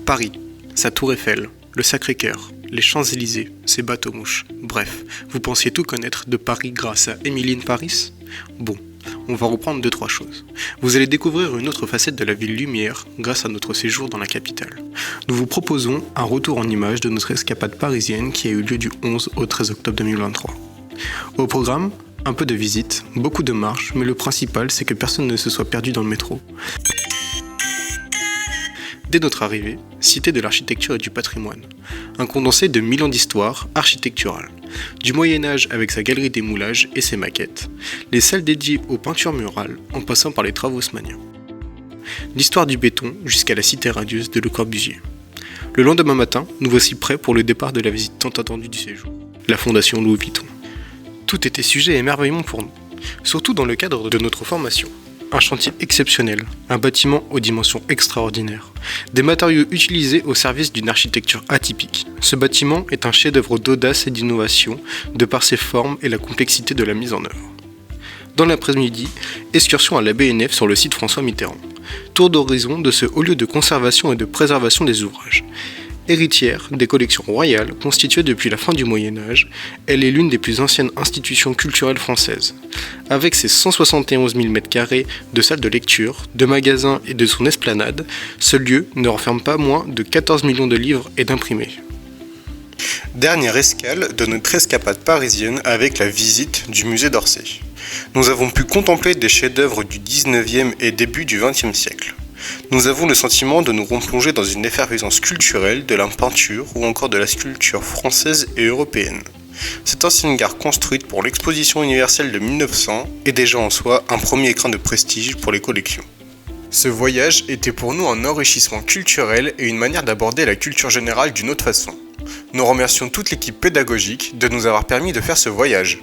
Paris, sa tour Eiffel, le Sacré-Cœur, les Champs-Élysées, ses bateaux-mouches. Bref, vous pensiez tout connaître de Paris grâce à Emily in Paris? Bon, on va reprendre 2-3 choses. Vous allez découvrir une autre facette de la ville lumière grâce à notre séjour dans la capitale. Nous vous proposons un retour en images de notre escapade parisienne qui a eu lieu du 11 au 13 octobre 2023. Au programme, un peu de visite, beaucoup de marches, mais le principal c'est que personne ne se soit perdu dans le métro. Dès notre arrivée, cité de l'architecture et du patrimoine, un condensé de 1000 ans d'histoire architecturale, du Moyen-Âge avec sa galerie des moulages et ses maquettes, les salles dédiées aux peintures murales en passant par les travaux haussmanniens. L'histoire du béton jusqu'à la cité radieuse de Le Corbusier. Le lendemain matin, nous voici prêts pour le départ de la visite tant attendue du séjour, la Fondation Louis Vuitton. Tout était sujet à émerveillement pour nous, surtout dans le cadre de notre formation. Un chantier exceptionnel, un bâtiment aux dimensions extraordinaires, des matériaux utilisés au service d'une architecture atypique. Ce bâtiment est un chef-d'œuvre d'audace et d'innovation de par ses formes et la complexité de la mise en œuvre. Dans l'après-midi, excursion à la BNF sur le site François Mitterrand. Tour d'horizon de ce haut lieu de conservation et de préservation des ouvrages. Héritière des collections royales constituées depuis la fin du Moyen-Âge, elle est l'une des plus anciennes institutions culturelles françaises. Avec ses 171 000 m² de salles de lecture, de magasins et de son esplanade, ce lieu ne renferme pas moins de 14 millions de livres et d'imprimés. Dernière escale de notre escapade parisienne avec la visite du musée d'Orsay. Nous avons pu contempler des chefs-d'œuvre du 19e et début du 20e siècle. Nous avons le sentiment de nous replonger dans une effervescence culturelle de la peinture ou encore de la sculpture française et européenne. Cette ancienne gare construite pour l'exposition universelle de 1900 est déjà en soi un premier écrin de prestige pour les collections. Ce voyage était pour nous un enrichissement culturel et une manière d'aborder la culture générale d'une autre façon. Nous remercions toute l'équipe pédagogique de nous avoir permis de faire ce voyage.